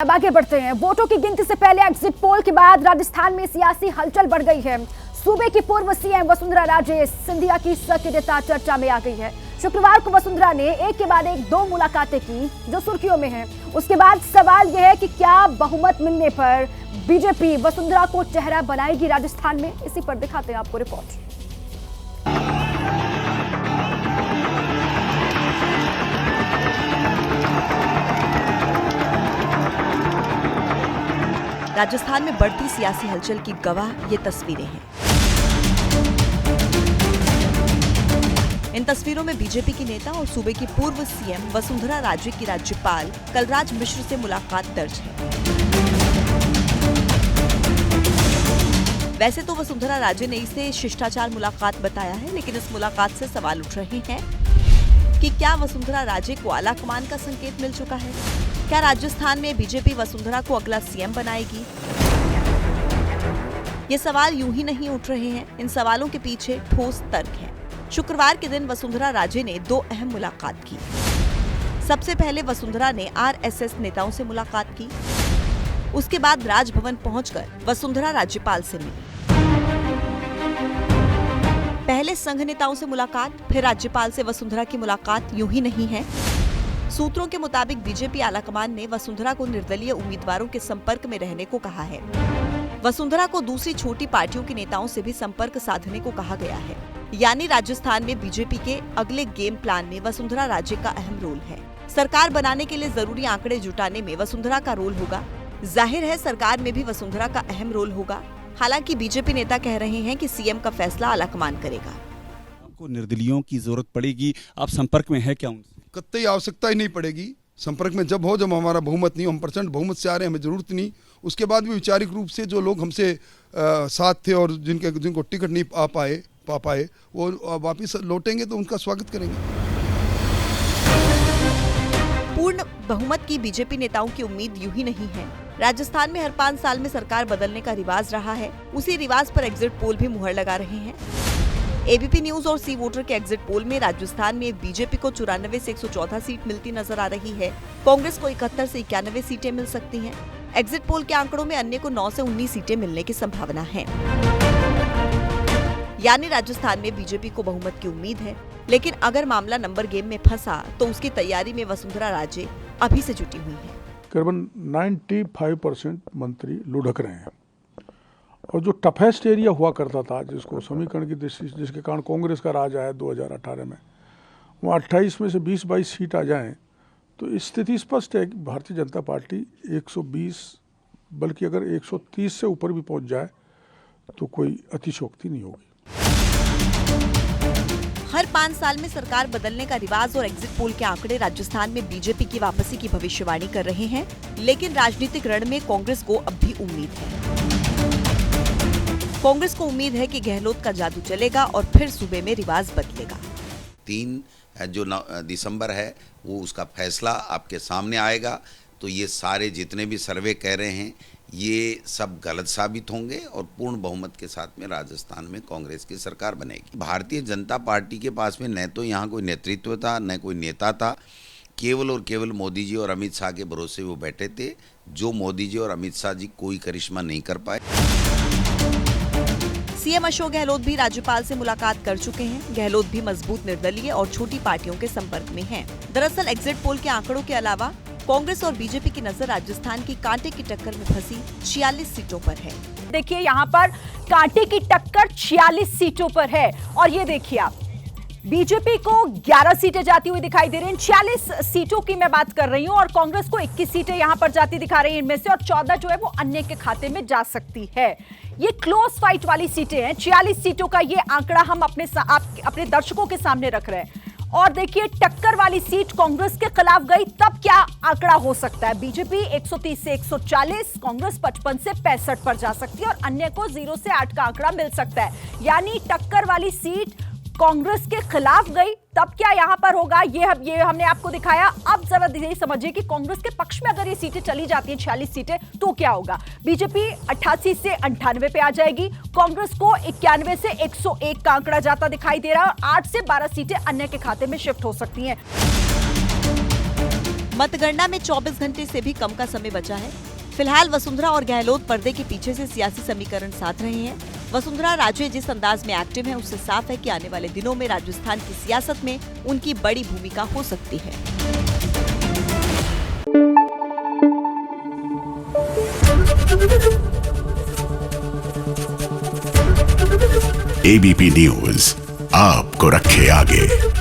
अब आगे बढ़ते हैं। वोटों की गिनती से पहले एग्जिट पोल के बाद राजस्थान में सियासी हलचल बढ़ गई है। सूबे की पूर्व सीएम वसुंधरा राजे सिंधिया की सक्रियता चर्चा में आ गई है। शुक्रवार को वसुंधरा ने एक के बाद एक 2 मुलाकातें की जो सुर्खियों में है। उसके बाद सवाल यह है कि क्या बहुमत मिलने पर बीजेपी वसुंधरा को चेहरा बनाएगी राजस्थान में। इसी पर दिखाते हैं आपको रिपोर्ट। राजस्थान में बढ़ती सियासी हलचल की गवाह ये तस्वीरें हैं। इन तस्वीरों में बीजेपी की नेता और सूबे की पूर्व सीएम वसुंधरा राजे की राज्यपाल कलराज मिश्र से मुलाकात दर्ज है। वैसे तो वसुंधरा राजे ने इसे शिष्टाचार मुलाकात बताया है, लेकिन इस मुलाकात से सवाल उठ रहे हैं कि क्या वसुंधरा राजे को आलाकमान का संकेत मिल चुका है। क्या राजस्थान में बीजेपी वसुंधरा को अगला सीएम बनाएगी? ये सवाल यूं ही नहीं उठ रहे हैं, इन सवालों के पीछे ठोस तर्क है। शुक्रवार के दिन वसुंधरा राजे ने 2 अहम मुलाकात की। सबसे पहले वसुंधरा ने आरएसएस नेताओं से मुलाकात की। उसके बाद राजभवन पहुंचकर वसुंधरा राज्यपाल से मिली। पहले संघ नेताओं से मुलाकात, फिर राज्यपाल से वसुंधरा की मुलाकात यूं ही नहीं है। सूत्रों के मुताबिक बीजेपी आलाकमान ने वसुंधरा को निर्दलीय उम्मीदवारों के संपर्क में रहने को कहा है। वसुंधरा को दूसरी छोटी पार्टियों के नेताओं से भी संपर्क साधने को कहा गया है। यानी राजस्थान में बीजेपी के अगले गेम प्लान में वसुंधरा राजे का अहम रोल है। सरकार बनाने के लिए जरूरी आंकड़े जुटाने में वसुंधरा का रोल होगा। जाहिर है सरकार में भी वसुंधरा का अहम रोल होगा। हालांकि बीजेपी नेता कह रहे हैं कि सीएम का फैसला आलाकमान करेगा। आपको निर्दलीयों की जरूरत पड़ेगी, आप संपर्क में है क्या उनसे? कतई आवश्यकता ही नहीं पड़ेगी। संपर्क में जब हमारा बहुमत नहीं, हम प्रचंड बहुमत से आ रहे हैं, हमें जरूरत नहीं। उसके बाद भी वैचारिक रूप से जो लोग हमसे साथ थे और जिनको टिकट नहीं पा पाए वो वापिस लौटेंगे तो उनका स्वागत करेंगे। पूर्ण बहुमत की बीजेपी नेताओं की उम्मीद यूं ही नहीं है। राजस्थान में हर 5 साल में सरकार बदलने का रिवाज रहा है। उसी रिवाज पर एग्जिट पोल भी मुहर लगा रहे हैं। एबीपी न्यूज और सी वोटर के एग्जिट पोल में राजस्थान में बीजेपी को 94 से 114 सीट मिलती नजर आ रही है। कांग्रेस को 71 से 91 सीटें मिल सकती हैं। एग्जिट पोल के आंकड़ों में अन्य को 9 से 19 सीटें मिलने की संभावना है। यानी राजस्थान में बीजेपी को बहुमत की उम्मीद है, लेकिन अगर मामला नंबर गेम में फंसा तो उसकी तैयारी में वसुंधरा राजे अभी से जुटी हुई है। करीबन 95% मंत्री लुढ़क रहे हैं और जो टफेस्ट एरिया हुआ करता था, जिसको समीकरण की दृष्टि से, जिसके कारण कांग्रेस का राज आया 2018 में, वो 28 में से 20-22 सीट आ जाएं तो स्थिति स्पष्ट है कि भारतीय जनता पार्टी 120 बल्कि अगर 130 से ऊपर भी पहुंच जाए तो कोई अतिशयोक्ति नहीं होगी। हर 5 साल में सरकार बदलने का रिवाज और एग्जिट पोल के आंकड़े राजस्थान में बीजेपी की वापसी की भविष्यवाणी कर रहे हैं, लेकिन राजनीतिक रण में कांग्रेस को अब भी उम्मीद है। कांग्रेस को उम्मीद है कि गहलोत का जादू चलेगा और फिर सूबे में रिवाज बदलेगा। 3 जो दिसंबर है वो उसका फैसला आपके सामने आएगा। तो ये सारे जितने भी सर्वे कह रहे हैं ये सब गलत साबित होंगे और पूर्ण बहुमत के साथ में राजस्थान में कांग्रेस की सरकार बनेगी। भारतीय जनता पार्टी के पास में न तो यहाँ कोई नेतृत्व था, न कोई नेता था। केवल और केवल मोदी जी और अमित शाह के भरोसे वो बैठे थे, जो मोदी जी और अमित शाह जी कोई करिश्मा नहीं कर पाए। सीएम अशोक गहलोत भी राज्यपाल से मुलाकात कर चुके हैं। गहलोत भी मजबूत निर्दलीय और छोटी पार्टियों के संपर्क में हैं। दरअसल एग्जिट पोल के आंकड़ों के अलावा कांग्रेस और बीजेपी की नजर राजस्थान की कांटे की टक्कर में फंसी 46 सीटों पर है। देखिए यहाँ पर कांटे की टक्कर 46 सीटों पर है और ये देखिए आप, बीजेपी को 11 सीटें जाती हुई दिखाई दे रही हैं। 46 सीटों की मैं बात कर रही हूं और कांग्रेस को 21 सीटें यहां पर जाती दिखा रही हैं इनमें से, और 14 जो है वो अन्य के खाते में जा सकती है। ये क्लोज फाइट वाली सीटें हैं। 46 सीटों का ये आंकड़ा हम अपने दर्शकों के सामने रख रहे हैं। और देखिए टक्कर वाली सीट कांग्रेस के खिलाफ गई तब क्या आंकड़ा हो सकता है। बीजेपी 130 से 140, कांग्रेस 55 से 65 पर जा सकती है और अन्य को 0 से 8 का आंकड़ा मिल सकता है। यानी टक्कर वाली सीट कांग्रेस के खिलाफ गई तब क्या यहां पर होगा, ये हमने आपको दिखाया। अब जरा यही समझिए कि कांग्रेस के पक्ष में अगर ये सीटें चली जाती हैं 46 सीटें तो क्या होगा। बीजेपी 88 से 98 पे आ जाएगी, कांग्रेस को 91 से 101 का आंकड़ा जाता दिखाई दे रहा है और 8 से 12 सीटें अन्य के खाते में शिफ्ट हो सकती हैं। मतगणना में 24 घंटे से भी कम का समय बचा है। फिलहाल वसुंधरा और गहलोत पर्दे के पीछे से सियासी समीकरण साध रहे हैं। वसुंधरा राजे जिस अंदाज में एक्टिव है, उससे साफ है कि आने वाले दिनों में राजस्थान की सियासत में उनकी बड़ी भूमिका हो सकती है। एबीपी न्यूज आपको रखे आगे।